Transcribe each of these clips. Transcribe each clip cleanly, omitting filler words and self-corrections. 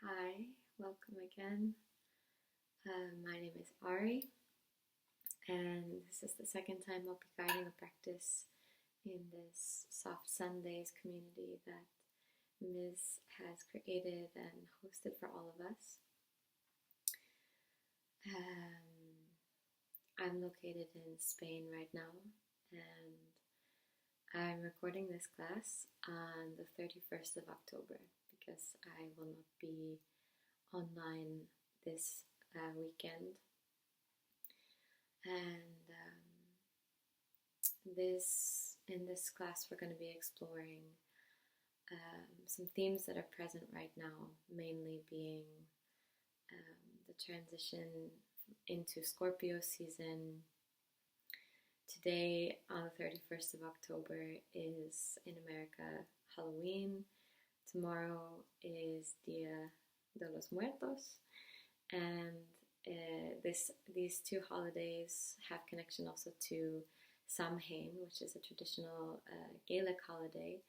Hi, welcome again. My name is Ari, and this is the second time I'll be guiding a practice in this Soft Sundays community that Ms. has created and hosted for all of us. I'm located in Spain right now, and I'm recording this class on the 31st of October because I will not be online this weekend. And in this class we're going to be exploring some themes that are present right now, mainly being the transition into Scorpio season. Today, on the 31st of October, is in America Halloween. Tomorrow is Dia de los Muertos, and these two holidays have connection also to Samhain, which is a traditional Gaelic holiday,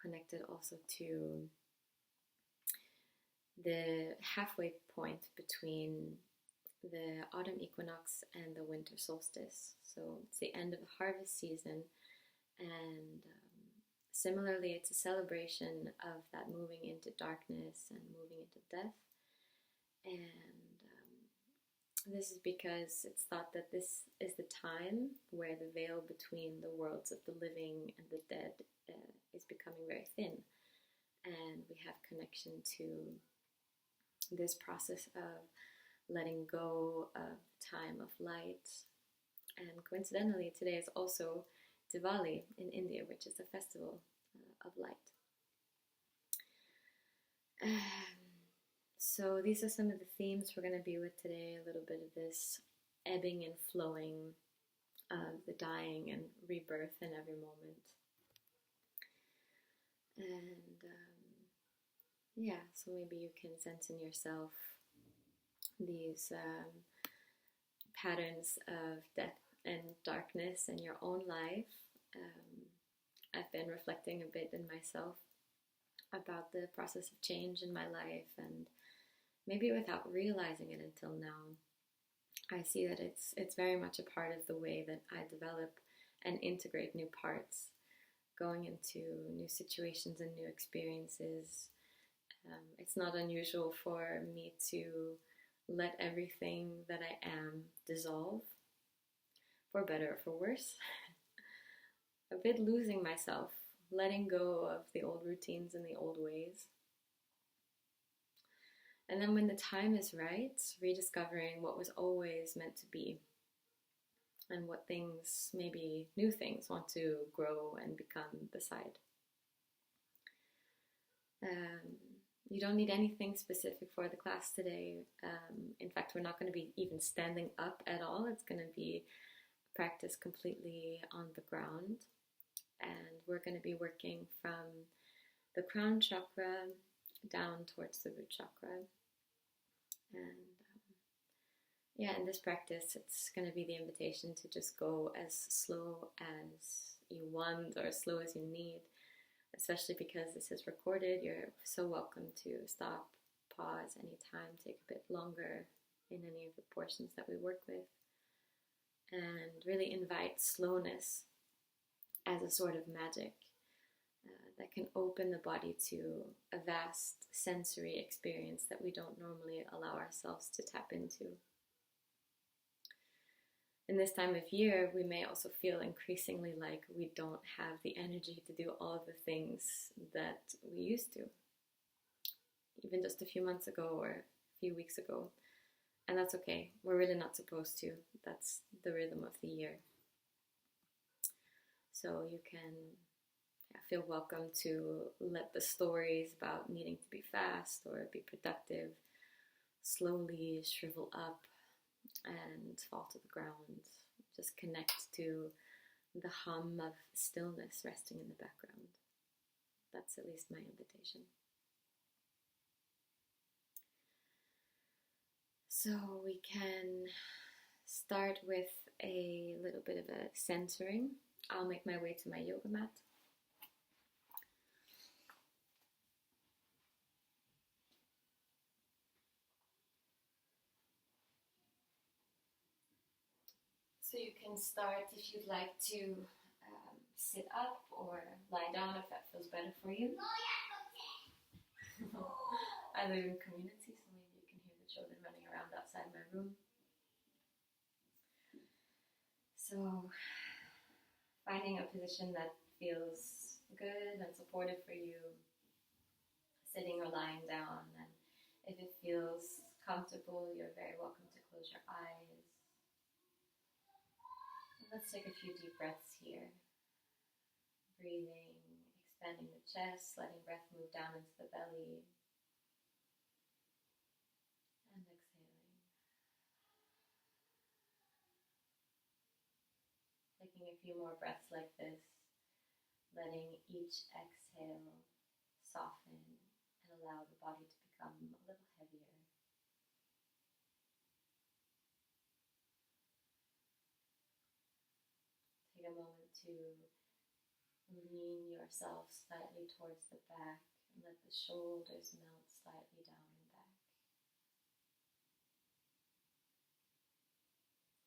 connected also to the halfway point between the autumn equinox and the winter solstice. So it's the end of the harvest season, and similarly it's a celebration of that moving into darkness and moving into death. And this is because it's thought that this is the time where the veil between the worlds of the living and the dead is becoming very thin, and we have connection to this process of letting go of time of light. And coincidentally, today is also Diwali in India, which is a festival of light. So these are some of the themes we're going to be with today, a little bit of this ebbing and flowing of the dying and rebirth in every moment. And so maybe you can sense in yourself these patterns of death and darkness in your own life. I've been reflecting a bit in myself about the process of change in my life, and maybe without realizing it until now, I see that it's very much a part of the way that I develop and integrate new parts, going into new situations and new experiences. It's not unusual for me to let everything that I am dissolve, for better or for worse. A bit losing myself, letting go of the old routines and the old ways. And then when the time is right, rediscovering what was always meant to be, and what things, maybe new things, want to grow and become beside. You don't need anything specific for the class today. In fact, we're not going to be even standing up at all. It's going to be practice completely on the ground. And we're going to be working from the crown chakra down towards the root chakra. And in this practice, it's going to be the invitation to just go as slow as you want or as slow as you need. Especially because this is recorded, you're so welcome to stop, pause anytime, take a bit longer in any of the portions that we work with, and really invite slowness as a sort of magic that can open the body to a vast sensory experience that we don't normally allow ourselves to tap into. In this time of year, we may also feel increasingly like we don't have the energy to do all the things that we used to, even just a few months ago or a few weeks ago. And that's okay. We're really not supposed to. That's the rhythm of the year. So you can feel welcome to let the stories about needing to be fast or be productive slowly shrivel up and fall to the ground. Just connect to the hum of stillness resting in the background. That's at least my invitation. So we can start with a little bit of a centering. I'll make my way to my yoga mat. So you can start if you'd like to sit up or lie down if that feels better for you. I live in community, so maybe you can hear the children running around outside my room. So finding a position that feels good and supportive for you, sitting or lying down, and if it feels comfortable, you're very welcome to close your eyes. Let's take a few deep breaths here. Breathing, expanding the chest, letting breath move down into the belly. And exhaling. Taking a few more breaths like this, letting each exhale soften and allow the body to become a little heavier. Take a moment to lean yourself slightly towards the back and let the shoulders melt slightly down and back.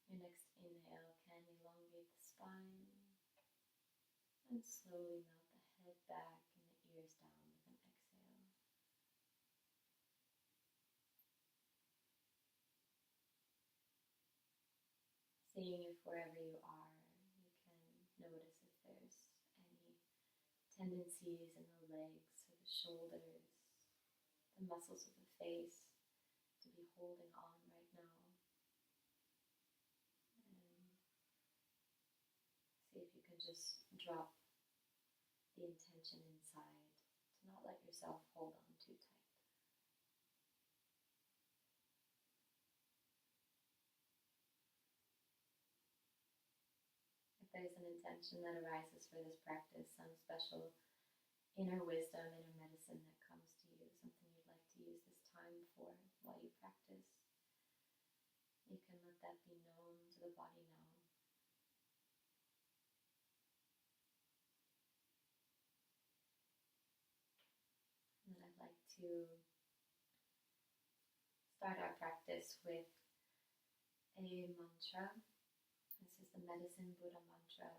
Your next inhale can elongate the spine and slowly melt the head back and the ears down with an exhale. Seeing if wherever you are, you can notice if there's any tendencies in the legs or the shoulders, the muscles of the face to be holding on right now. And see if you can just drop the intention inside to not let yourself hold on too tight. If there's an intention that arises for this practice, some special inner wisdom, inner medicine that comes to you, something you'd like to use this time for while you practice, you can let that be known to the body now. And I'd like to start our practice with a mantra. This is the Medicine Buddha mantra,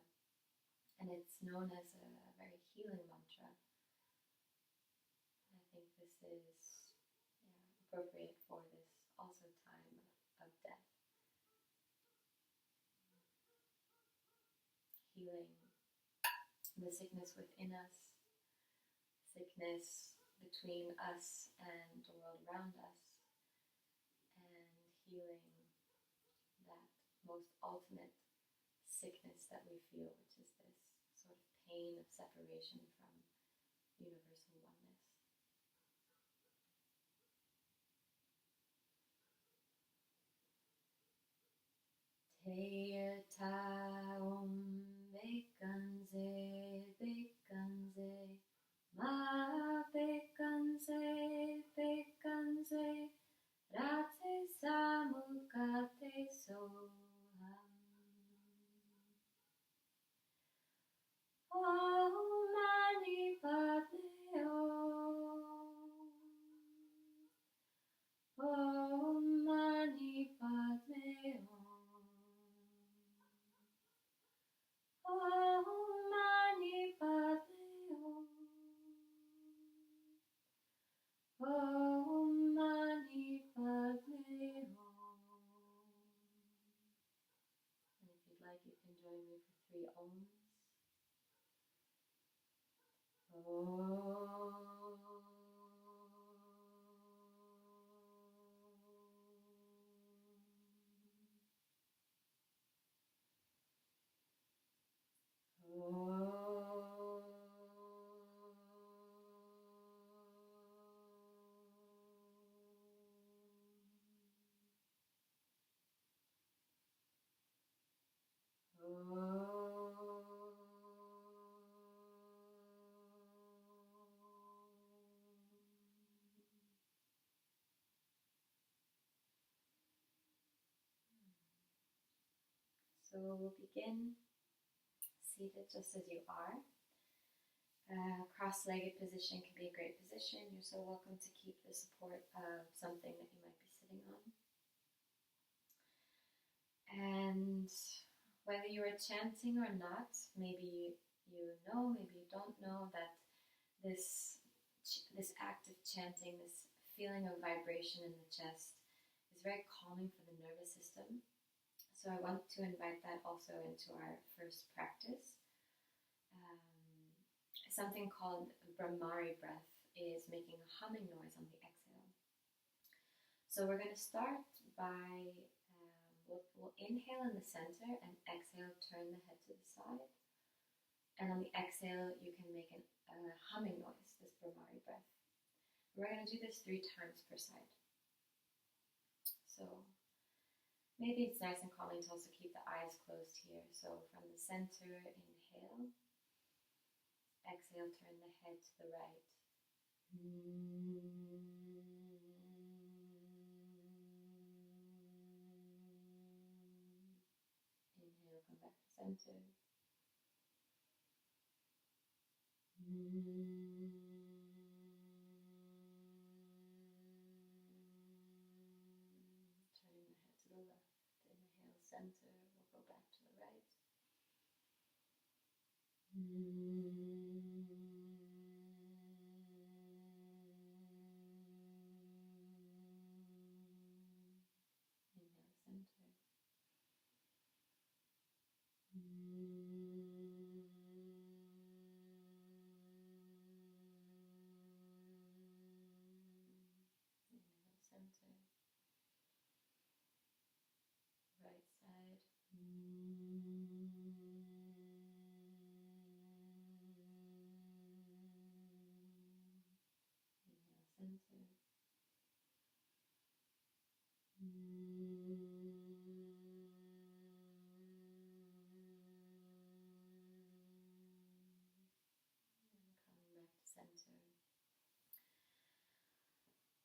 and it's known as a very healing mantra. I think this is appropriate for this also time of death. Healing the sickness within us, sickness between us and the world around us, and healing that most ultimate sickness that we feel, which is this sort of pain of separation from universal oneness. Te ta om bekanze bekanze ma bekanze bekanze rate samukate soham. Om mani padme om. Om mani padme om. Om mani padme om. Om mani padme om. And if you'd like, you can join me for 3 ohms. So we'll begin seated just as you are. Cross-legged position can be a great position. You're so welcome to keep the support of something that you might be sitting on. And Whether you are chanting or not, maybe you know, maybe you don't know that this act of chanting, this feeling of vibration in the chest, is very calming for the nervous system. So I want to invite that also into our first practice. Something called Brahmari breath is making a humming noise on the exhale. So we're going to start by, we'll inhale in the center and exhale, turn the head to the side. And on the exhale, you can make a humming noise, this Brahmari breath. We're going to do this 3 times per side. So maybe it's nice and calming to also keep the eyes closed here. So from the center, inhale. Exhale, turn the head to the right. Inhale, come back to center. Turning the head to the left. Inhale, center. We'll go back to the right. Right side. Inhale, center. Center.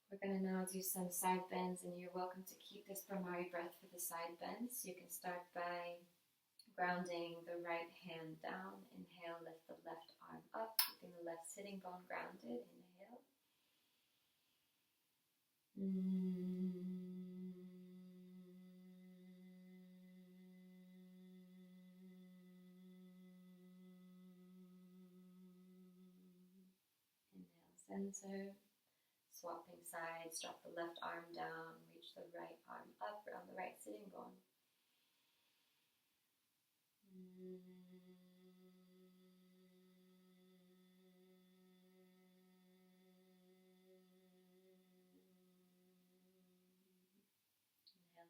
We're going to now do some side bends, and you're welcome to keep this Brahmari breath for the side bends. You can start by grounding the right hand down. Inhale, lift the left arm up, keeping the left sitting bone grounded. Inhale. Inhale, center. Swapping sides, drop the left arm down, reach the right arm up around the right sitting bone. Inhale,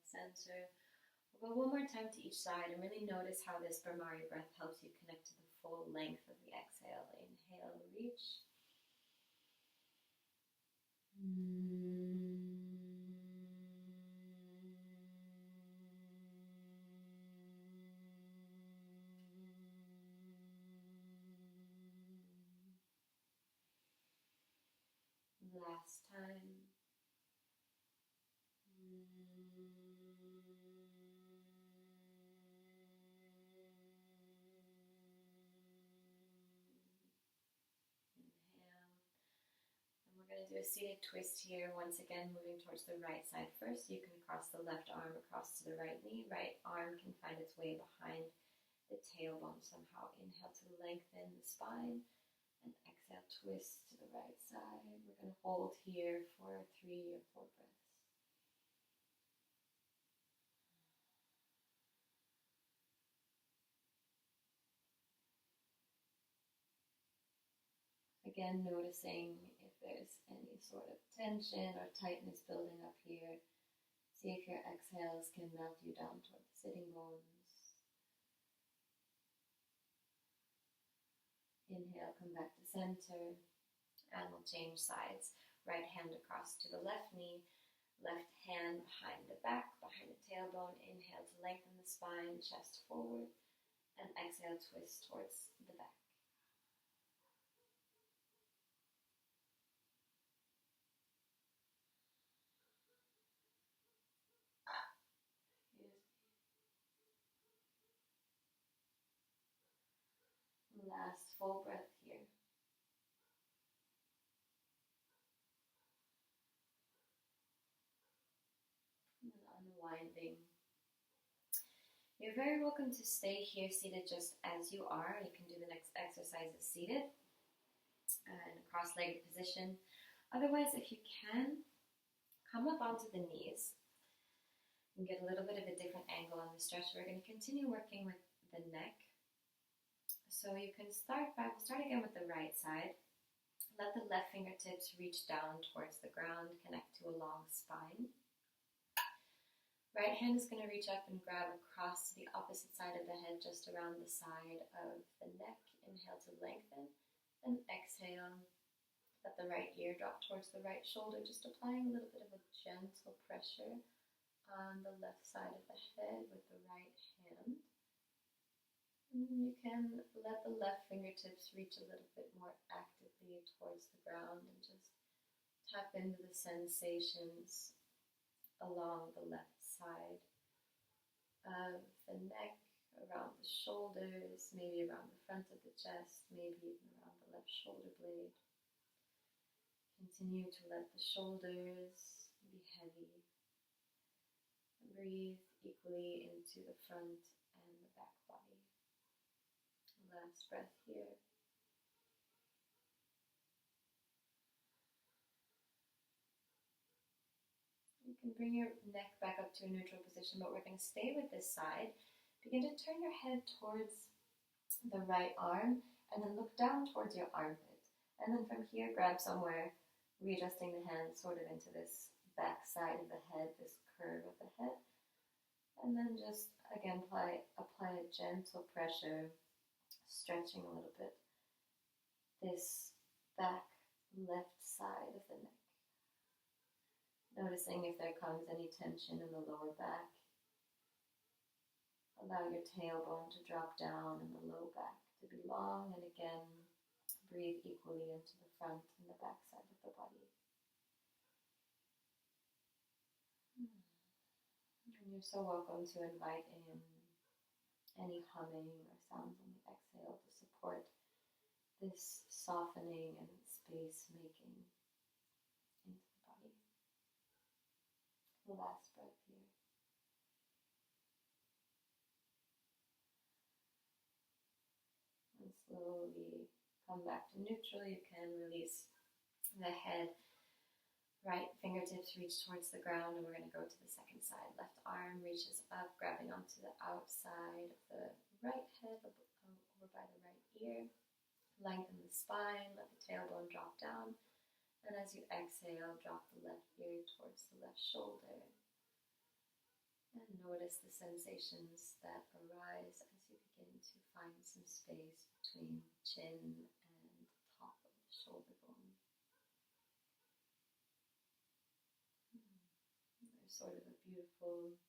center. We'll go one more time to each side and really notice how this Brahmari breath helps you connect to the full length of the exhale. Inhale, reach. Last time. We're going to do a seated twist here, once again moving towards the right side first. You can cross the left arm across to the right knee. Right arm can find its way behind the tailbone somehow. Inhale to lengthen the spine, and exhale, twist to the right side. We're going to hold here for 3 or 4 breaths. Again, noticing if there's any sort of tension or tightness building up here. See if your exhales can melt you down toward the sitting bones. Inhale, come back to center, and we'll change sides. Right hand across to the left knee, left hand behind the back, behind the tailbone. Inhale to lengthen the spine, chest forward, and exhale, twist towards the back. Last full breath here. And unwinding You're very welcome to stay here seated just as you are. You can do the next exercises seated in a cross-legged position. Otherwise, if you can, come up onto the knees and get a little bit of a different angle on the stretch. We're going to continue working with the neck. So you can start again with the right side. Let the left fingertips reach down towards the ground, connect to a long spine. Right hand is going to reach up and grab across to the opposite side of the head, just around the side of the neck. Inhale to lengthen, and exhale. Let the right ear drop towards the right shoulder, just applying a little bit of a gentle pressure on the left side of the head with the right hand. And you can let the left fingertips reach a little bit more actively towards the ground and just tap into the sensations along the left side of the neck, around the shoulders, maybe around the front of the chest, maybe even around the left shoulder blade. Continue to let the shoulders be heavy. Breathe equally into the front and the back body. Last breath here. You can bring your neck back up to a neutral position, but we're going to stay with this side. Begin to turn your head towards the right arm and then look down towards your armpit. And then from here, grab somewhere, readjusting the hands sort of into this back side of the head, this curve of the head. And then just, again, apply a gentle pressure, stretching a little bit this back left side of the neck. Noticing if there comes any tension in the lower back. Allow your tailbone to drop down and the low back to be long, and again, breathe equally into the front and the back side of the body. And you're so welcome to invite in any humming or sounds on the exhale to support this softening and space making into the body. The last breath here. And slowly come back to neutral. You can release the head. Right fingertips reach towards the ground, and we're going to go to the second side. Left arm reaches up, grabbing onto the outside of the right head, over by the right ear. Lengthen the spine, let the tailbone drop down. And as you exhale, drop the left ear towards the left shoulder. And notice the sensations that arise as you begin to find some space between chin and top of the shoulder bone. There's sort of a beautiful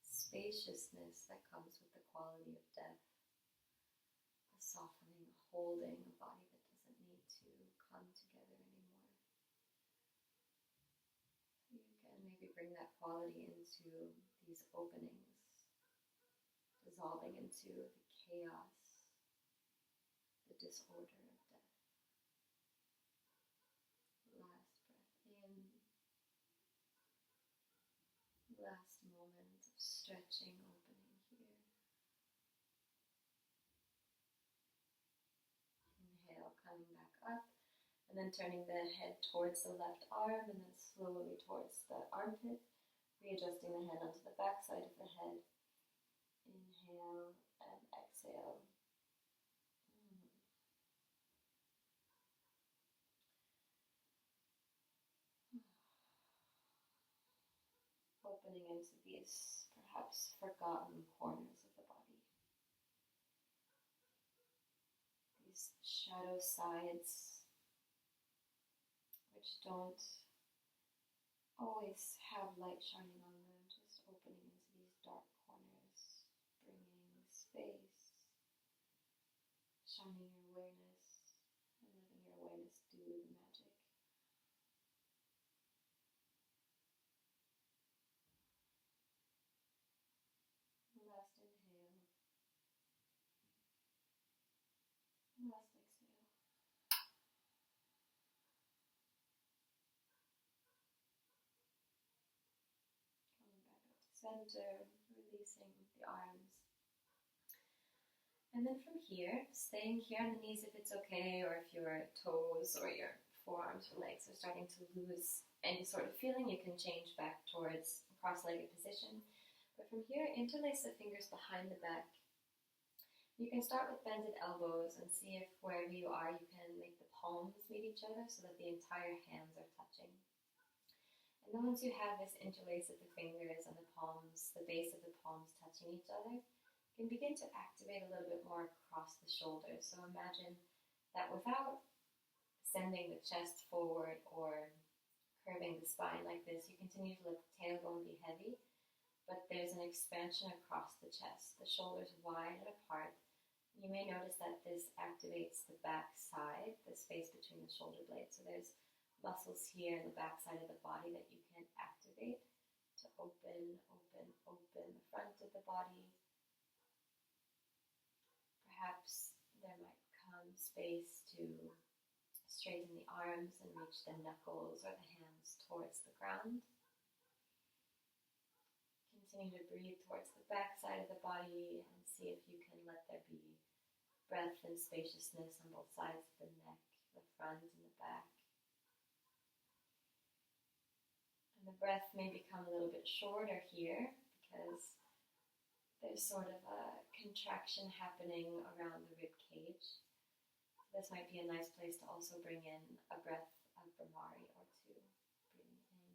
spaciousness that comes with the quality of death. A softening, a holding, a body that doesn't need to come together anymore. So you can maybe bring that quality into these openings, dissolving into the chaos, the disorder of death. Last breath in. Last moment of stretching, opening here. Inhale, coming back up, and then turning the head towards the left arm, and then slowly towards the armpit, readjusting the head onto the back side of the head. Inhale and exhale. Opening into these perhaps forgotten corners of the body. These shadow sides which don't always have light shining on them, just opening into these dark corners, bringing space, shining your awareness, and letting your awareness do the magic. Last inhale. Last exhale. Coming back up to center, releasing the arms. And then from here, staying here on the knees if it's okay, or if your toes or your forearms or legs are starting to lose any sort of feeling, you can change back towards a cross-legged position. But from here, interlace the fingers behind the back. You can start with bended elbows and see if wherever you are, you can make the palms meet each other so that the entire hands are touching. And then once you have this interlace of the fingers and the palms, the base of the palms touching each other, you can begin to activate a little bit more across the shoulders. So imagine that without sending the chest forward or curving the spine like this, you continue to let the tailbone be heavy, but there's an expansion across the chest, the shoulders wide apart. You may notice that this activates the back side, the space between the shoulder blades. So there's muscles here in the back side of the body that you can activate to open the front of the body. Perhaps there might come space to straighten the arms and reach the knuckles or the hands towards the ground. Continue to breathe towards the back side of the body and see if you can let there be breadth and spaciousness on both sides of the neck, the front and the back. And the breath may become a little bit shorter here because there's sort of a contraction happening around the rib cage. This might be a nice place to also bring in a breath of Brahmari or two. Breathing in.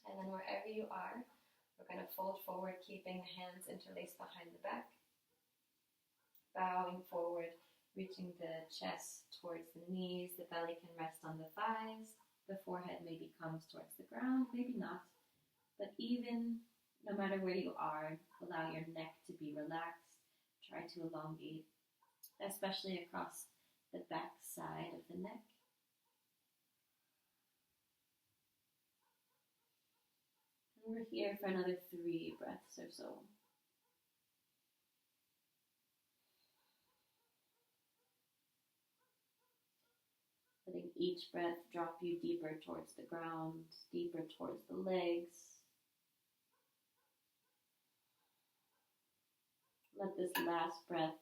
And then wherever you are, we're going to fold forward, keeping the hands interlaced behind the back. Bowing forward, reaching the chest towards the knees. The belly can rest on the thighs. The forehead maybe comes towards the ground, maybe not. But even no matter where you are, allow your neck to be relaxed. Try to elongate, especially across the back side of the neck. And we're here for another 3 breaths or so. Letting each breath drop you deeper towards the ground, deeper towards the legs. Let this last breath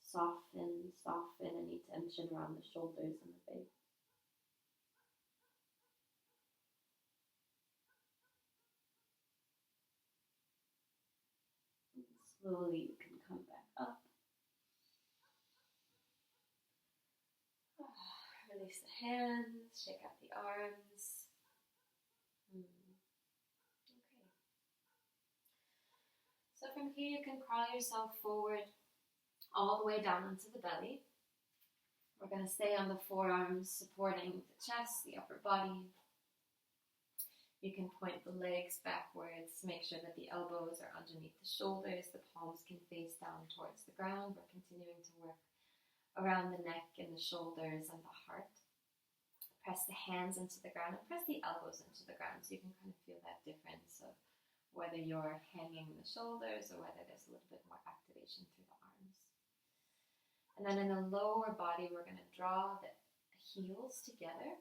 soften any tension around the shoulders and the face. And slowly you can come back up. Release the hands, shake out the arms. Okay. So from here you can crawl yourself forward all the way down into the belly. We're going to stay on the forearms, supporting the chest, the upper body. You can point the legs backwards, make sure that the elbows are underneath the shoulders, the palms can face down towards the ground. We're continuing to work around the neck and the shoulders and the heart. Press the hands into the ground and press the elbows into the ground so you can kind of feel that difference of whether you're hanging the shoulders or whether there's a little bit more activation through the arms. And then in the lower body, we're going to draw the heels together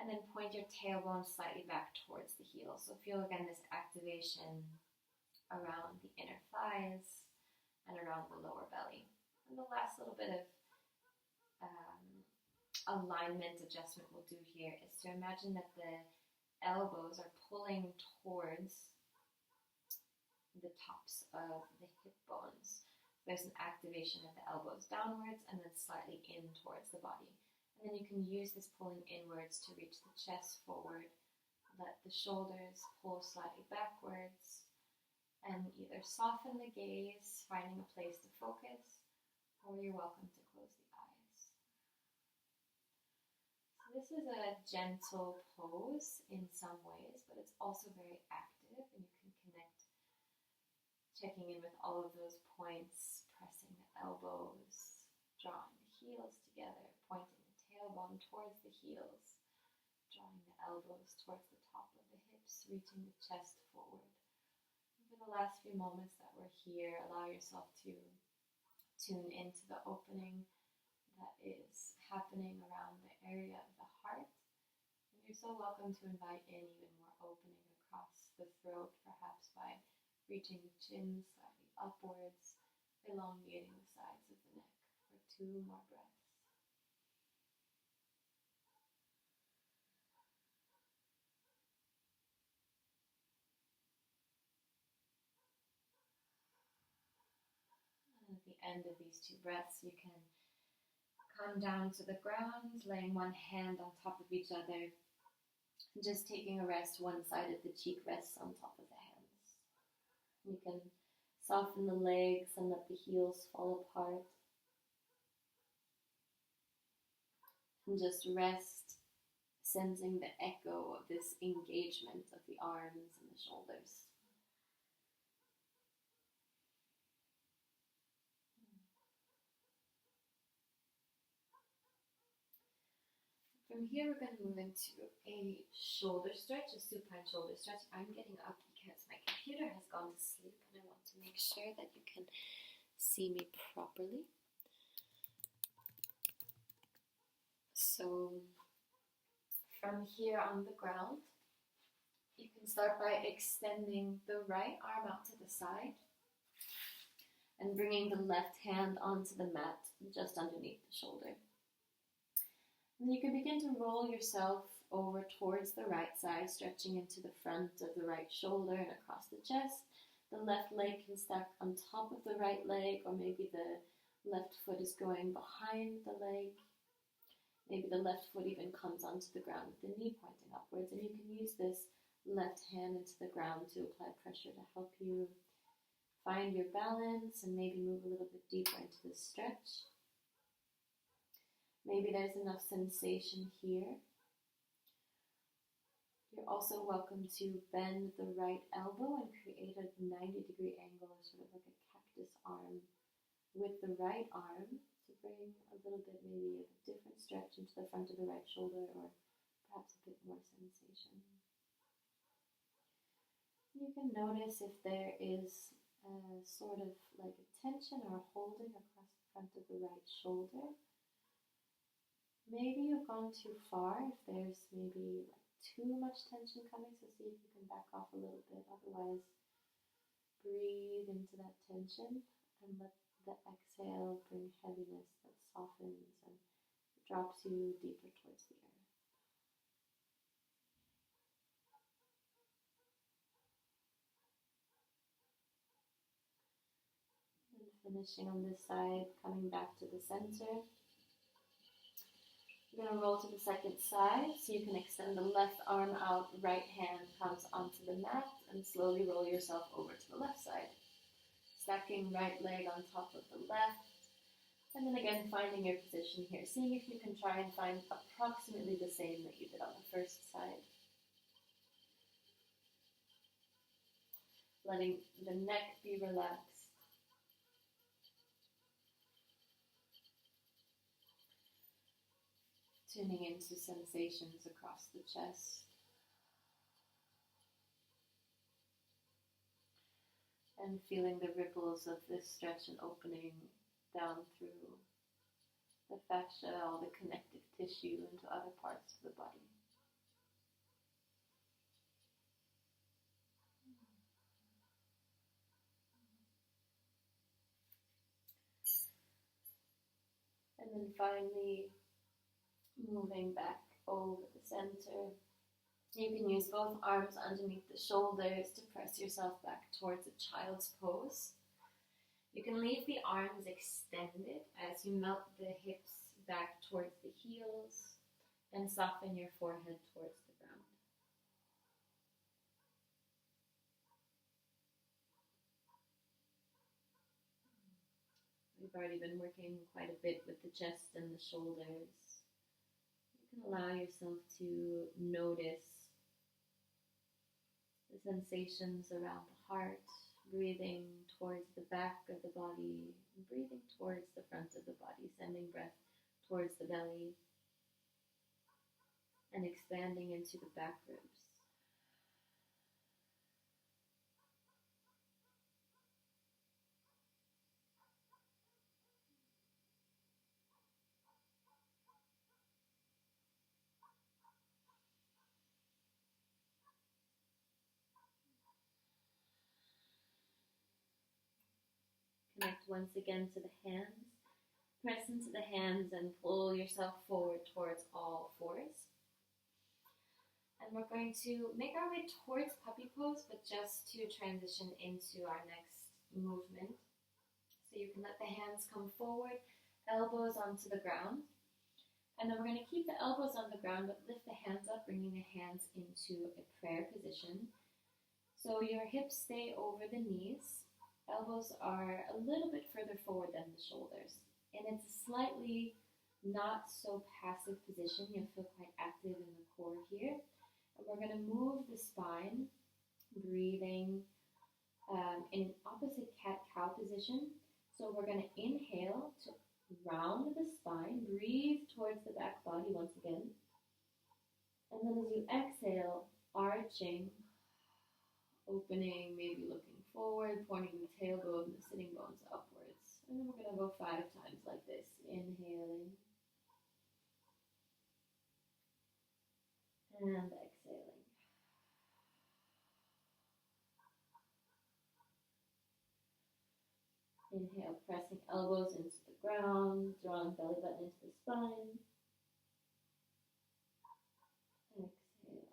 and then point your tailbone slightly back towards the heels. So feel again this activation around the inner thighs and around the lower belly. And the last little bit of alignment adjustment we'll do here is to imagine that the elbows are pulling towards the tops of the hip bones. There's an activation of the elbows downwards and then slightly in towards the body. And then you can use this pulling inwards to reach the chest forward. Let the shoulders pull slightly backwards and either soften the gaze, finding a place to focus, or you're welcome to close the eyes. So this is a gentle pose in some ways, but it's also very active, and you can connect, checking in with all of those points, pressing the elbows, drawing the heels together, pointing tailbone towards the heels, drawing the elbows towards the top of the hips, reaching the chest forward. For the last few moments that we're here, allow yourself to tune into the opening that is happening around the area of the heart. And you're so welcome to invite in even more opening across the throat, perhaps by reaching the chin slightly upwards, elongating the sides of the neck for 2 more breaths. And at the end of these 2 breaths, you can come down to the ground, laying one hand on top of each other, and just taking a rest. One side of the cheek rests on top of the hands. You can soften the legs and let the heels fall apart. And just rest, sensing the echo of this engagement of the arms and the shoulders. From here, we're going to move into a shoulder stretch, a supine shoulder stretch. I'm getting up because my computer has gone to sleep and I want to make sure that you can see me properly. So from here on the ground, you can start by extending the right arm out to the side and bringing the left hand onto the mat just underneath the shoulder. And you can begin to roll yourself over towards the right side, stretching into the front of the right shoulder and across the chest. The left leg can stack on top of the right leg, or maybe the left foot is going behind the leg. Maybe the left foot even comes onto the ground with the knee pointing upwards. And you can use this left hand into the ground to apply pressure to help you find your balance and maybe move a little bit deeper into the stretch. Maybe there's enough sensation here. You're also welcome to bend the right elbow and create a 90-degree angle, sort of like a cactus arm, with the right arm to bring a little bit maybe of a different stretch into the front of the right shoulder, or perhaps a bit more sensation. You can notice if there is a sort of like a tension or holding across the front of the right shoulder. Maybe you've gone too far, if there's maybe like too much tension coming, so see if you can back off a little bit. Otherwise, breathe into that tension and let the exhale bring heaviness that softens and drops you deeper towards the earth. And finishing on this side, coming back to the center. You're going to roll to the second side, so you can extend the left arm out, right hand comes onto the mat, and slowly roll yourself over to the left side. Stacking right leg on top of the left, and then again finding your position here, seeing if you can try and find approximately the same that you did on the first side. Letting the neck be relaxed. Tuning into sensations across the chest. And feeling the ripples of this stretch and opening down through the fascia, all the connective tissue into other parts of the body. And then finally, moving back over the center. You can use both arms underneath the shoulders to press yourself back towards a child's pose. You can leave the arms extended as you melt the hips back towards the heels and soften your forehead towards the ground. We've already been working quite a bit with the chest and the shoulders. You can allow yourself to notice the sensations around the heart, breathing towards the back of the body, and breathing towards the front of the body, sending breath towards the belly, and expanding into the back ribs. Connect once again to the hands. Press into the hands and pull yourself forward towards all fours. And we're going to make our way towards puppy pose, but just to transition into our next movement. So you can let the hands come forward, elbows onto the ground. And then we're going to keep the elbows on the ground, but lift the hands up, bringing the hands into a prayer position. So your hips stay over the knees. Elbows are a little bit further forward than the shoulders. And it's a slightly not so passive position. You'll feel quite active in the core here. And we're going to move the spine, breathing in an opposite cat-cow position. So we're going to inhale to round the spine, breathe towards the back body once again. And then as you exhale, arching, opening, maybe looking forward, pointing the tailbone, the sitting bones upwards. And then we're going to go 5 times like this. Inhaling. And exhaling. Inhale, pressing elbows into the ground, drawing belly button into the spine. Exhale.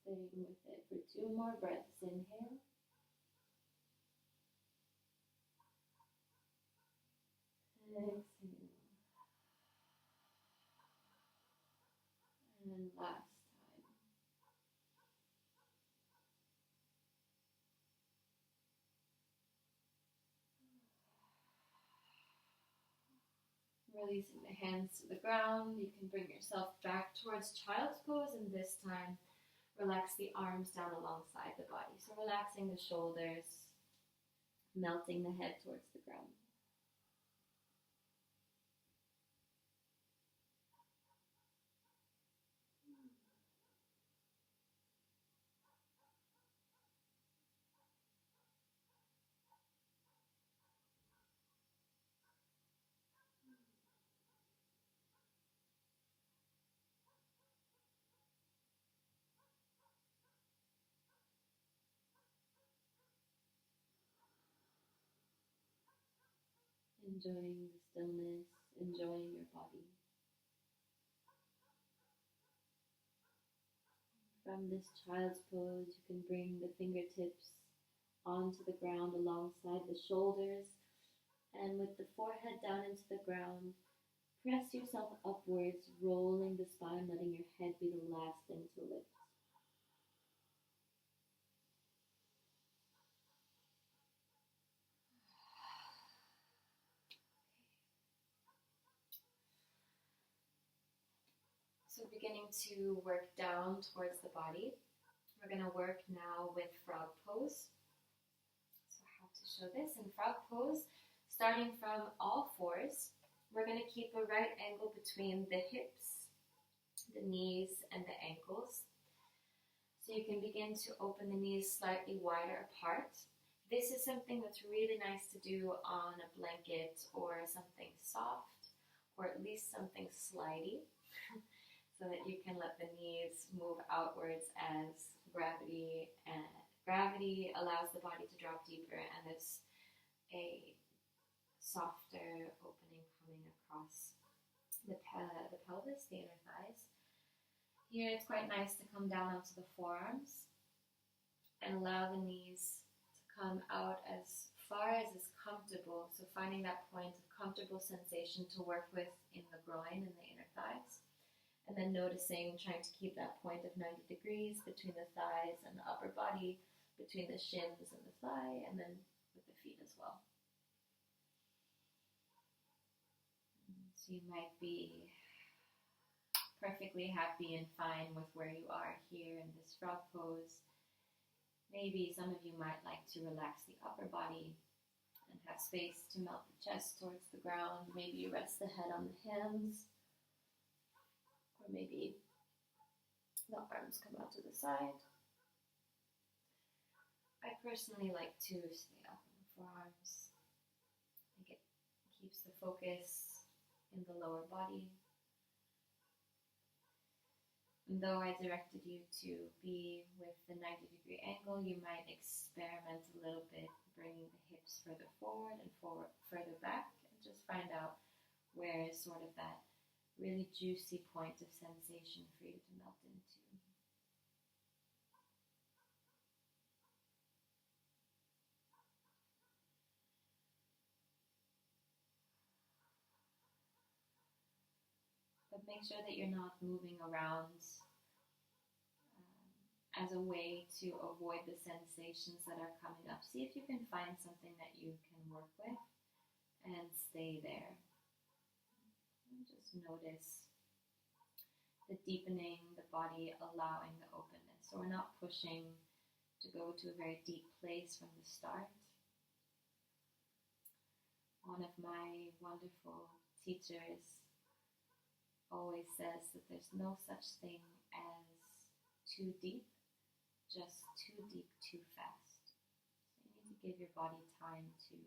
Staying with it for 2 more breaths. Inhale. Exhale. And last time. Releasing the hands to the ground. You can bring yourself back towards child's pose, and this time relax the arms down alongside the body. So relaxing the shoulders, melting the head towards the ground. Enjoying the stillness, enjoying your body. From this child's pose, you can bring the fingertips onto the ground alongside the shoulders, and with the forehead down into the ground, press yourself upwards, rolling the spine, letting your head be the last thing to lift. So beginning to work down towards the body. We're going to work now with frog pose. So how to show this in frog pose, starting from all fours, we're going to keep a right angle between the hips, the knees, and the ankles. So you can begin to open the knees slightly wider apart. This is something that's really nice to do on a blanket or something soft, or at least something slidey, so that you can let the knees move outwards as gravity allows the body to drop deeper, and there's a softer opening coming across the pelvis, the inner thighs. Here it's quite nice to come down onto the forearms and allow the knees to come out as far as is comfortable. So finding that point of comfortable sensation to work with in the groin and the inner thighs. And then noticing, trying to keep that point of 90 degrees between the thighs and the upper body, between the shins and the thigh, and then with the feet as well. So you might be perfectly happy and fine with where you are here in this frog pose. Maybe some of you might like to relax the upper body and have space to melt the chest towards the ground. Maybe you rest the head on the hands, or maybe the arms come out to the side. I personally like to stay up on the forearms. I think it keeps the focus in the lower body. And though I directed you to be with the 90-degree angle, you might experiment a little bit, bringing the hips further forward and further back, and just find out where is sort of that really juicy point of sensation for you to melt into. But make sure that you're not moving around as a way to avoid the sensations that are coming up. See if you can find something that you can work with and stay there. And just notice the deepening, the body allowing the openness. So we're not pushing to go to a very deep place from the start. One of my wonderful teachers always says that there's no such thing as too deep, just too deep, too fast. So you need to give your body time to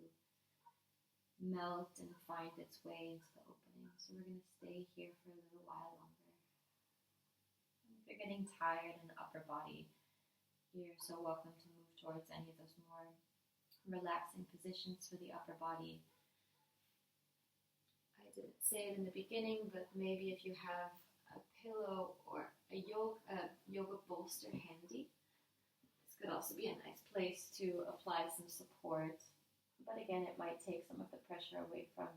melt and find its way into the opening. So we're going to stay here for a little while longer. And if you're getting tired in the upper body, you're so welcome to move towards any of those more relaxing positions for the upper body. I didn't say it in the beginning, but maybe if you have a pillow or a yoga bolster handy, this could also be a nice place to apply some support. But again, it might take some of the pressure away from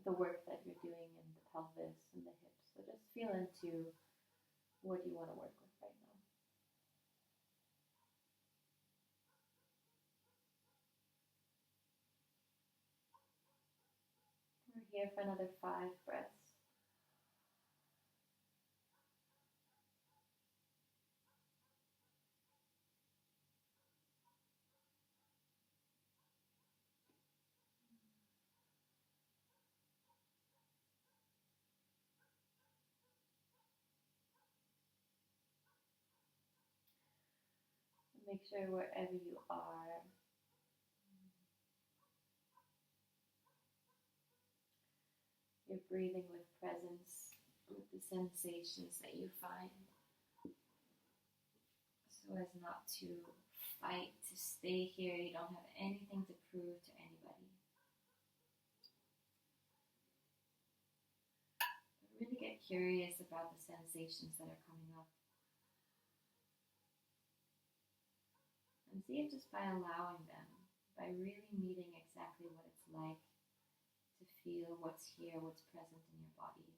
the work that you're doing in the pelvis and the hips. So just feel into what you want to work with right now. We're here for another 5 breaths. Make sure wherever you are, you're breathing with presence, with the sensations that you find, so as not to fight to stay here. You don't have anything to prove to anybody. But really get curious about the sensations that are coming up. And see if just by allowing them, by really meeting exactly what it's like to feel what's here, what's present in your body,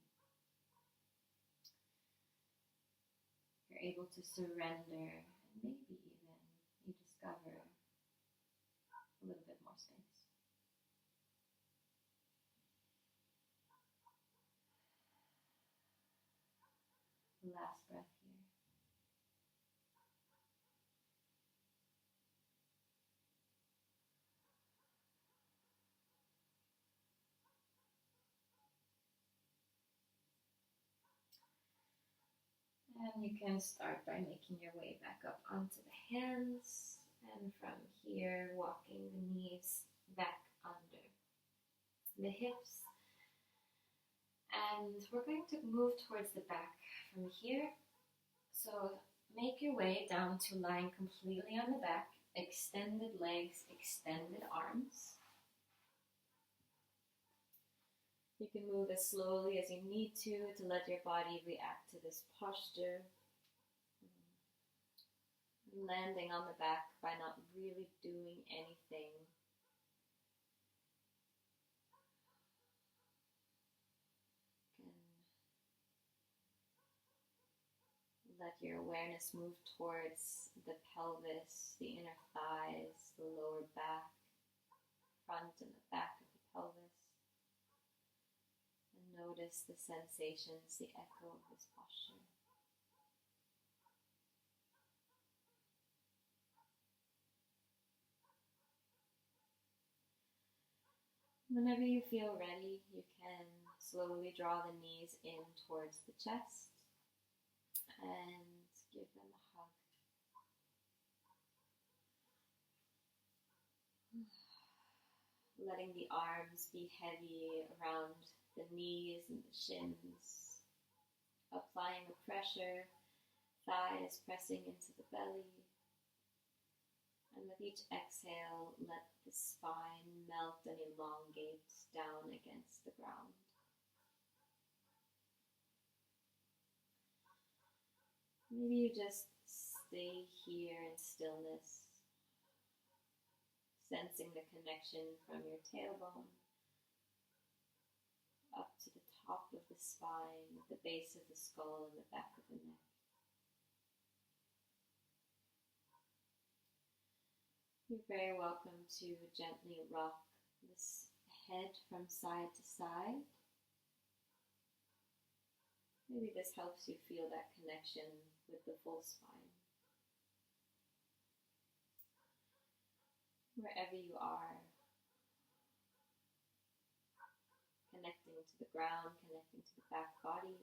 you're able to surrender, and maybe even you discover a little bit more space. Last breath here. And you can start by making your way back up onto the hands, and from here walking the knees back under the hips. And we're going to move towards the back from here. So make your way down to lying completely on the back, extended legs, extended arms. You can move as slowly as you need to let your body react to this posture. Landing on the back by not really doing anything. Let your awareness move towards the pelvis, the inner thighs, the lower back, front and the back of the pelvis. And notice the sensations, the echo of this posture. Whenever you feel ready, you can slowly draw the knees in towards the chest and give them a hug. Letting the arms be heavy around the knees and the shins. Applying the pressure, thighs pressing into the belly. And with each exhale, let the spine melt and elongate down against the ground. Maybe you just stay here in stillness, sensing the connection from your tailbone up to the top of the spine, the base of the skull, and the back of the neck. You're very welcome to gently rock this head from side to side. Maybe this helps you feel that connection with the full spine. Wherever you are, connecting to the ground, connecting to the back body,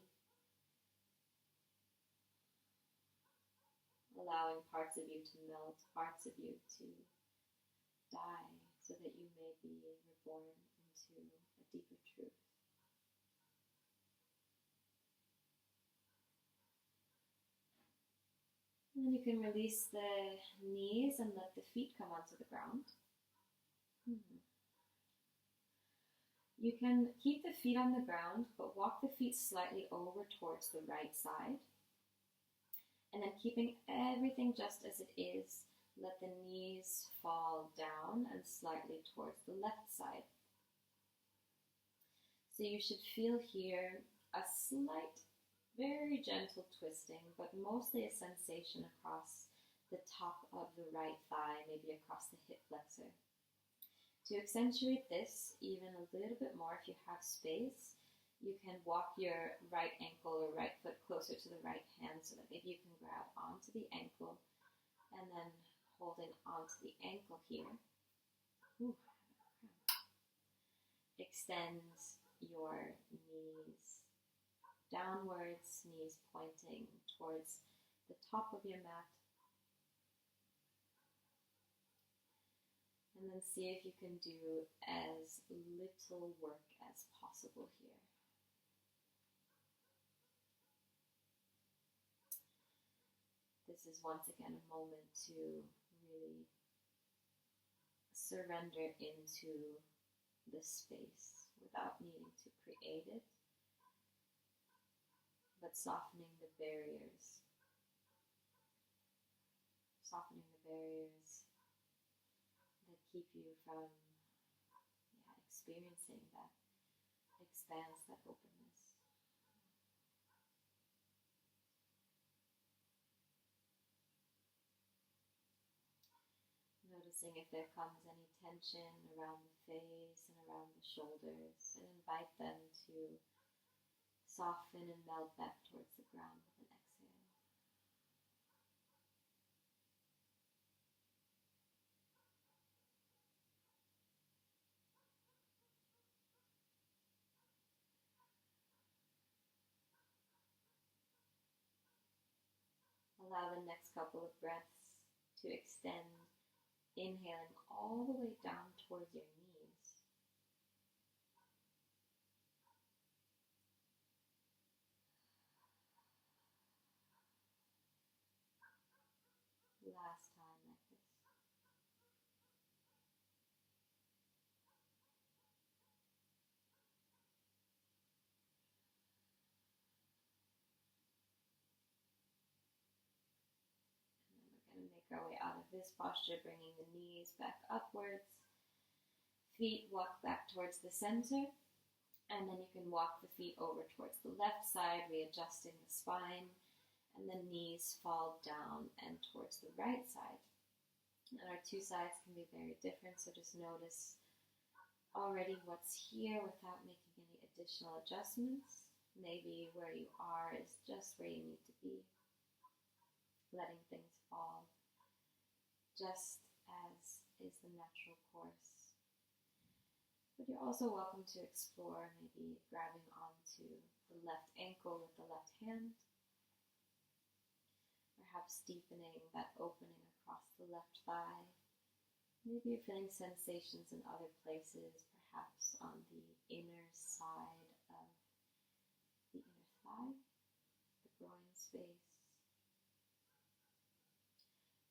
allowing parts of you to melt, parts of you to die, so that you may be reborn into a deeper truth. And then you can release the knees and let the feet come onto the ground. You can keep the feet on the ground, but walk the feet slightly over towards the right side. And then keeping everything just as it is, let the knees fall down and slightly towards the left side. So you should feel here a slight, very gentle twisting, but mostly a sensation across the top of the right thigh, maybe across the hip flexor. To accentuate this even a little bit more, if you have space, you can walk your right ankle or right foot closer to the right hand so that maybe you can grab onto the ankle and then holding onto the ankle here. Extend your knees downwards, knees pointing towards the top of your mat. And then see if you can do as little work as possible here. This is once again a moment to really surrender into the space without needing to create it, but softening the barriers. Softening the barriers that keep you from experiencing that expanse, that openness. Noticing if there comes any tension around the face and around the shoulders, and invite them to soften and melt back towards the ground with an exhale. Allow the next couple of breaths to extend, inhaling all the way down towards your knees. Last time like this. And then we're going to make our way out of this posture, bringing the knees back upwards. Feet walk back towards the center. And then you can walk the feet over towards the left side, readjusting the spine. And the knees fall down and towards the right side. And our two sides can be very different, so just notice already what's here without making any additional adjustments. Maybe where you are is just where you need to be. Letting things fall, just as is the natural course. But you're also welcome to explore maybe grabbing onto the left ankle with the left hand, perhaps deepening that opening across the left thigh. Maybe you're feeling sensations in other places, perhaps on the inner side of the inner thigh, the groin space.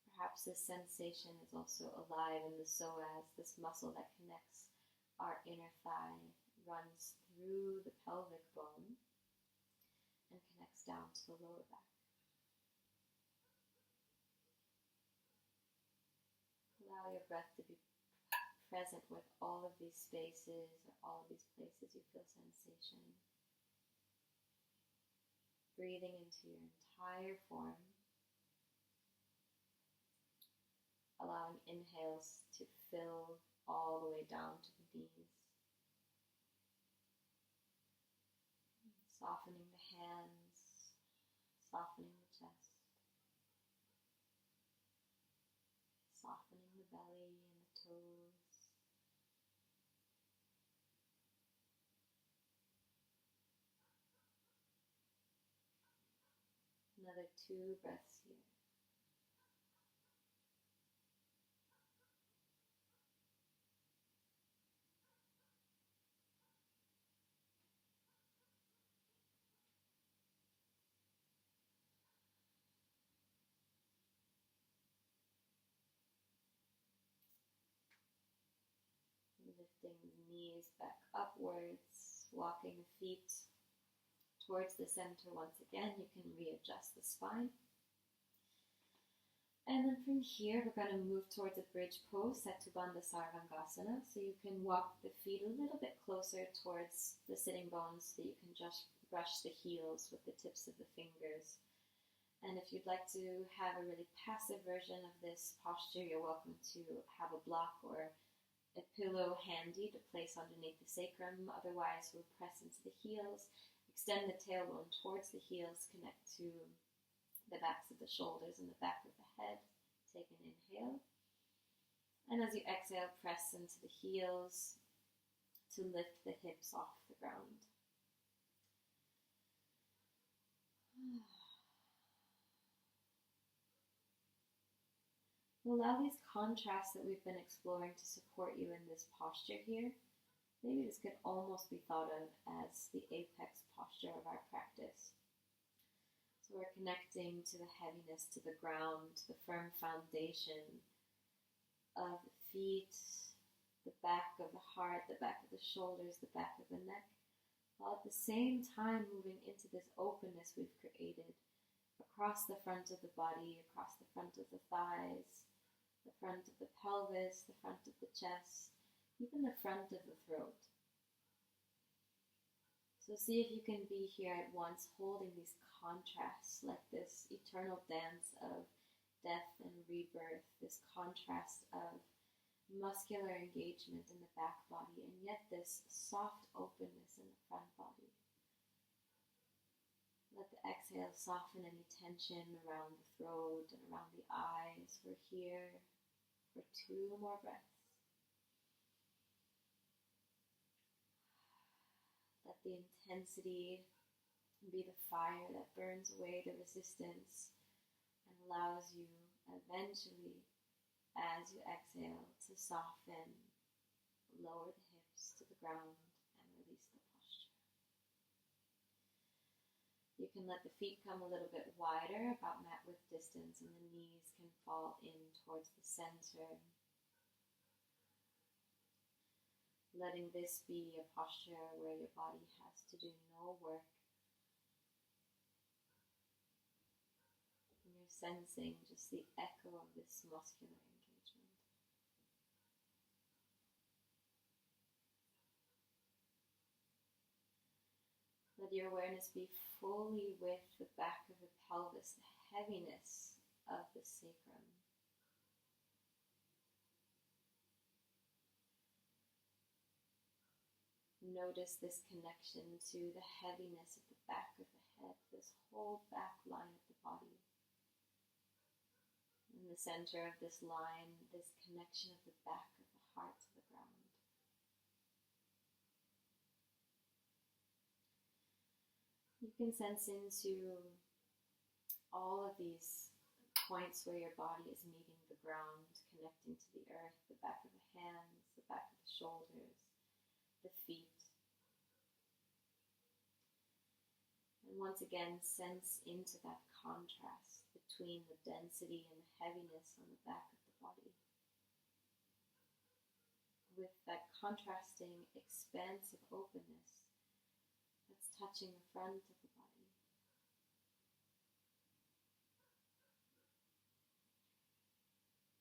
Perhaps this sensation is also alive in the psoas, this muscle that connects our inner thigh, runs through the pelvic bone and connects down to the lower back. Allow your breath to be present with all of these spaces or all of these places you feel sensation. Breathing into your entire form. Allowing inhales to fill all the way down to the knees. Softening the hands, softening the chest, softening the belly and the toes. Another 2 breaths here. Lifting the knees back upwards, walking the feet towards the center once again. You can readjust the spine. And then from here, we're going to move towards a bridge pose, Setubandha Sarvangasana. So you can walk the feet a little bit closer towards the sitting bones so that you can just brush the heels with the tips of the fingers. And if you'd like to have a really passive version of this posture, you're welcome to have a block or a pillow handy to place underneath the sacrum. Otherwise, we'll press into the heels, extend the tailbone towards the heels, connect to the backs of the shoulders and the back of the head. Take an inhale. And as you exhale, press into the heels to lift the hips off the ground. Allow these contrasts that we've been exploring to support you in this posture here. Maybe this could almost be thought of as the apex posture of our practice. So we're connecting to the heaviness, to the ground, to the firm foundation of the feet, the back of the heart, the back of the shoulders, the back of the neck, while at the same time moving into this openness we've created across the front of the body, across the front of the thighs, the front of the pelvis, the front of the chest, even the front of the throat. So see if you can be here at once holding these contrasts, like this eternal dance of death and rebirth, this contrast of muscular engagement in the back body, and yet this soft openness in the front body. Let the exhale soften any tension around the throat and around the eyes. We're here for 2 more breaths. Let the intensity be the fire that burns away the resistance and allows you eventually, as you exhale, to soften, lower the hips to the ground, and release the posture. You can let the feet come a little bit wider, about mat width distance, and the knees can fall in towards the center. Letting this be a posture where your body has to do no work. And you're sensing just the echo of this muscular engagement. Let your awareness be fully with the back of the pelvis, the heaviness of the sacrum. Notice this connection to the heaviness at the back of the head, this whole back line of the body. In the center of this line, this connection of the back of the heart to the ground. You can sense into all of these points where your body is meeting the ground, connecting to the earth, the back of the hands, the back of the shoulders, the feet. And once again, sense into that contrast between the density and the heaviness on the back of the body, with that contrasting expansive openness that's touching the front of the body.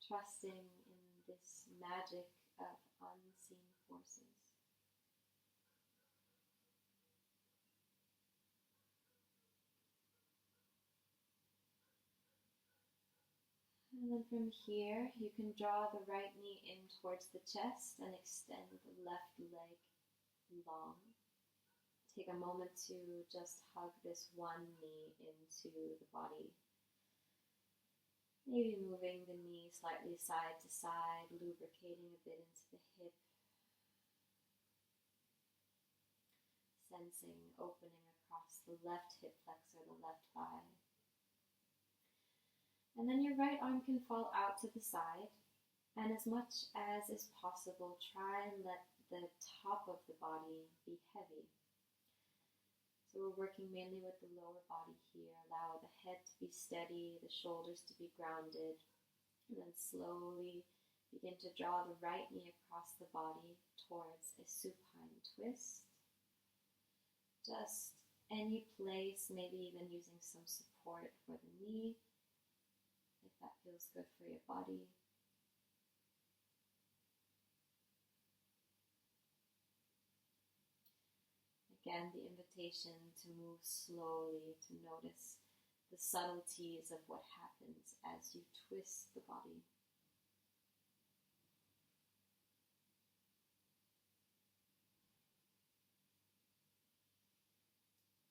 Trusting in this magic of unseen forces. And then from here, you can draw the right knee in towards the chest and extend the left leg long. Take a moment to just hug this one knee into the body. Maybe moving the knee slightly side to side, lubricating a bit into the hip. Sensing opening across the left hip flexor, the left thigh. And then your right arm can fall out to the side. And as much as is possible, try and let the top of the body be heavy. So we're working mainly with the lower body here. Allow the head to be steady, the shoulders to be grounded, and then slowly begin to draw the right knee across the body towards a supine twist. Just any place, maybe even using some support for the knee, if that feels good for your body. Again, the invitation to move slowly, to notice the subtleties of what happens as you twist the body.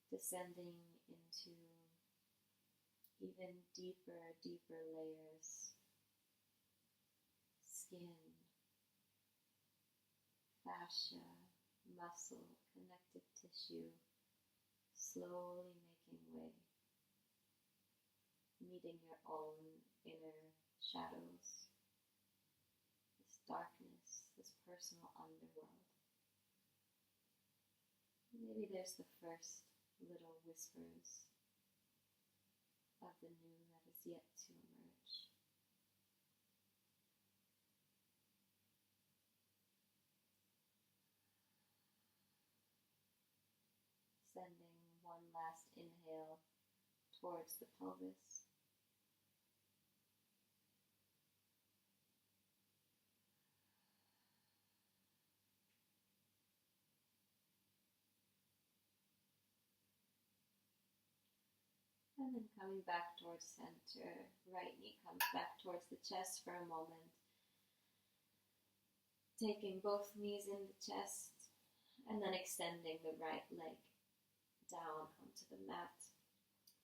Descending into even deeper layers. Skin, fascia, muscle, connective tissue, slowly making way, meeting your own inner shadows, this darkness, this personal underworld. Maybe there's the first little whispers of the new that is yet to emerge. Sending one last inhale towards the pelvis. And then coming back towards center, right knee comes back towards the chest for a moment. Taking both knees in the chest and then extending the right leg down onto the mat.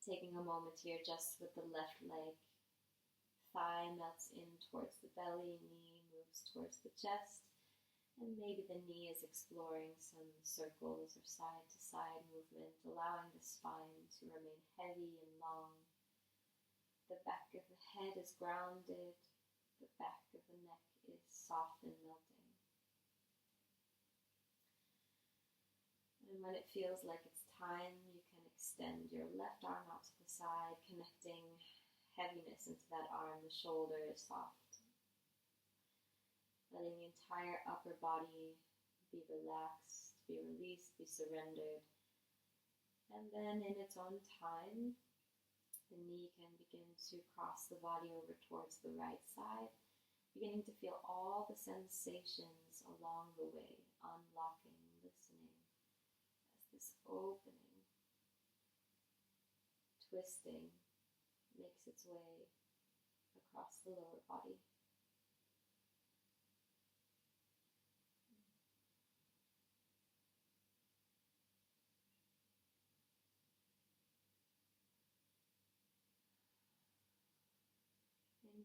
Taking a moment here just with the left leg. Thigh melts in towards the belly, knee moves towards the chest. And maybe the knee is exploring some circles or side-to-side movement, allowing the spine to remain heavy and long. The back of the head is grounded. The back of the neck is soft and melting. And when it feels like it's time, you can extend your left arm out to the side, connecting heaviness into that arm. The shoulder is soft. Letting the entire upper body be relaxed, be released, be surrendered. And then in its own time, the knee can begin to cross the body over towards the right side, beginning to feel all the sensations along the way, unlocking, listening, as this opening, twisting, makes its way across the lower body.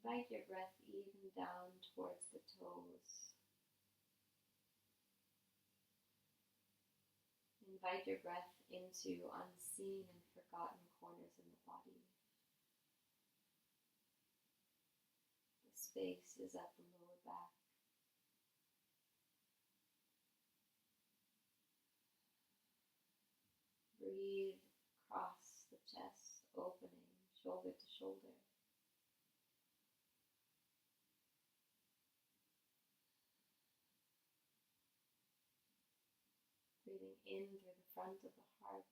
Invite your breath even down towards the toes. invite your breath into unseen and forgotten corners in the body. The space is at the lower back. Breathe across the chest, opening shoulder to shoulder. Breathing in through the front of the heart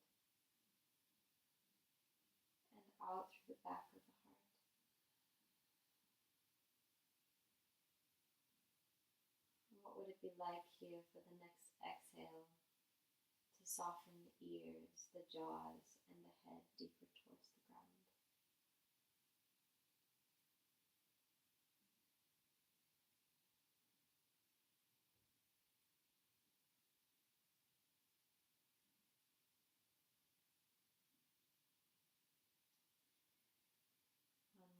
and out through the back of the heart. And what would it be like here for the next exhale to soften the ears, the jaws, and the head deeper towards the ground?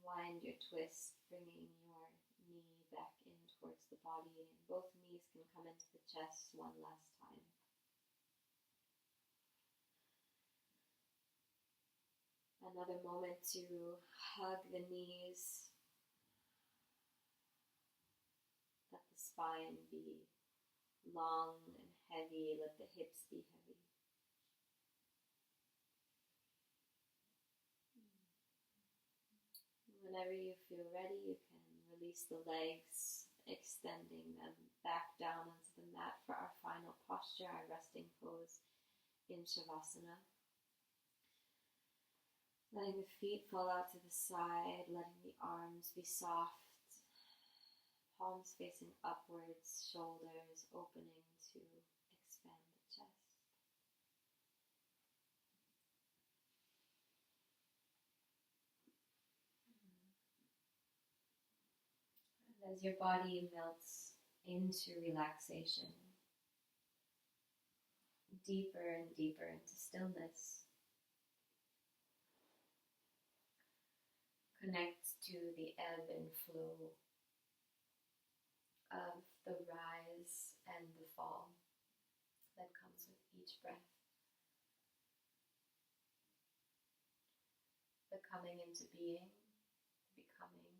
Unwind your twist, bringing your knee back in towards the body, and both knees can come into the chest one last time. Another moment to hug the knees. Let the spine be long and heavy. Let the hips be heavy. Whenever you feel ready, you can release the legs, extending them back down onto the mat for our final posture, our resting pose in Savasana. Letting the feet fall out to the side, letting the arms be soft, palms facing upwards, shoulders opening to expand the chest. And as your body melts into relaxation, deeper and deeper into stillness, connect to the ebb and flow of the rise and the fall that comes with each breath. The coming into being, the becoming,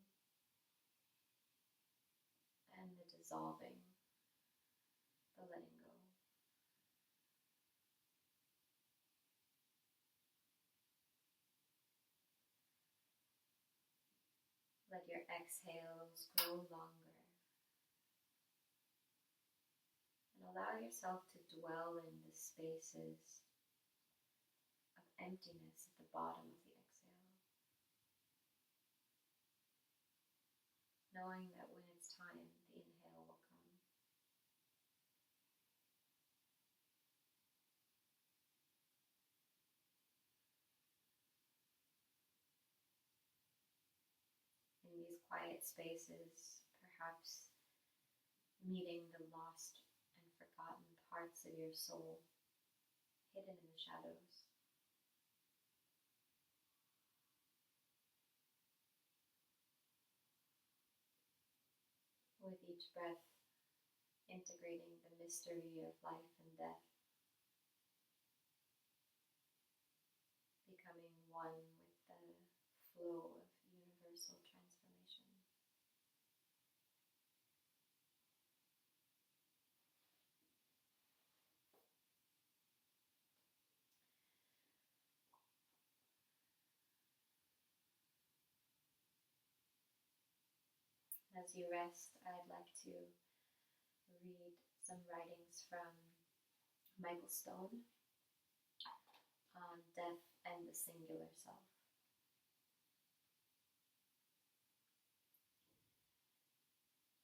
and the dissolving, the letting go. Let your exhales grow longer. And allow yourself to dwell in the spaces of emptiness at the bottom of the exhale. Knowing that when it's time, the inhale will come. In these quiet spaces, perhaps meeting the lost and forgotten parts of your soul hidden in the shadows. With each breath, integrating the mystery of life and death, becoming one with the flow of universal transformation. As you rest, I'd like to read some writings from Michael Stone on death and the singular self.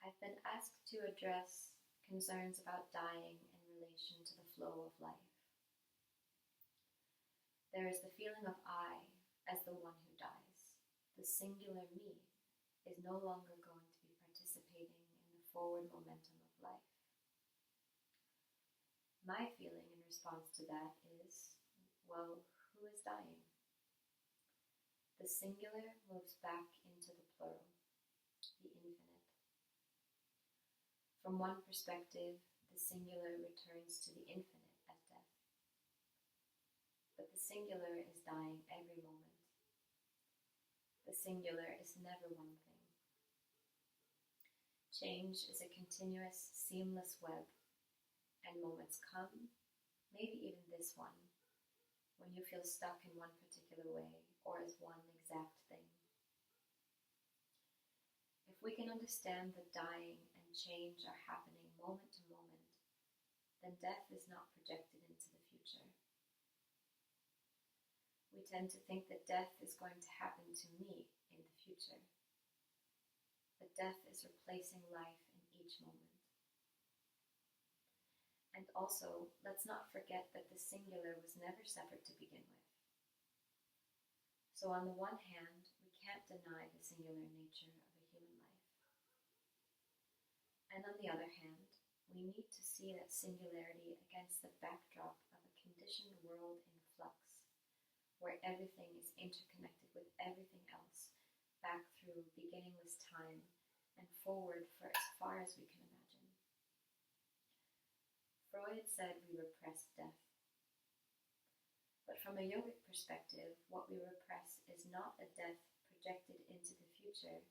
I've been asked to address concerns about dying in relation to the flow of life. There is the feeling of I as the one who dies. The singular me is no longer going to be participating in the forward momentum of life. My feeling in response to that is, well, who is dying? The singular moves back into the plural, the infinite. From one perspective, the singular returns to the infinite at death. but the singular is dying every moment. The singular is never one thing. Change is a continuous, seamless web, and moments come, maybe even this one, when you feel stuck in one particular way or as one exact thing. If we can understand that dying and change are happening moment to moment, then death is not projected into the future. We tend to think that death is going to happen to me in the future. But death is replacing life in each moment. And also, let's not forget that the singular was never separate to begin with. So on the one hand, we can't deny the singular nature of a human life. And on the other hand, we need to see that singularity against the backdrop of a conditioned world in flux, where everything is interconnected with everything else, back through beginningless time and forward for as far as we can imagine. Freud said we repress death. But from a yogic perspective, what we repress is not a death projected into the future,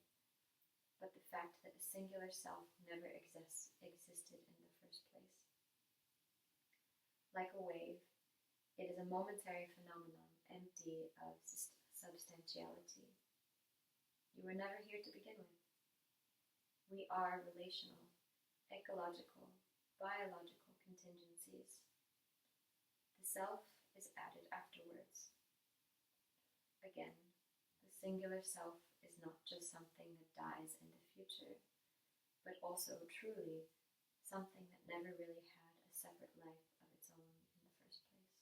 but the fact that a singular self never existed in the first place. Like a wave, it is a momentary phenomenon empty of substantiality. You were never here to begin with. We are relational, ecological, biological contingencies. The self is added afterwards. Again, the singular self is not just something that dies in the future, but also truly something that never really had a separate life of its own in the first place.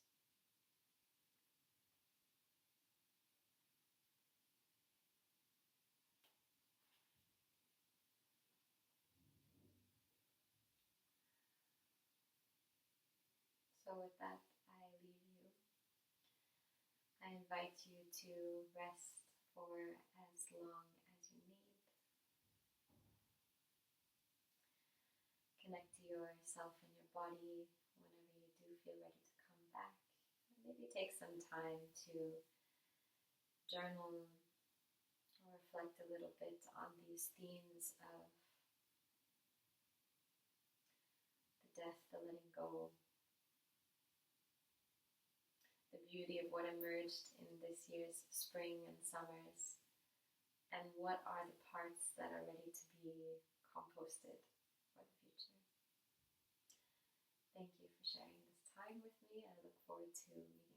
So with that, I leave you. I invite you to rest for as long as you need. Connect to yourself and your body whenever you do feel ready to come back. Maybe take some time to journal or reflect a little bit on these themes of the death, the letting go, the beauty of what emerged in this year's spring and summers, and what are the parts that are ready to be composted for the future. Thank you for sharing this time with me. I look forward to meeting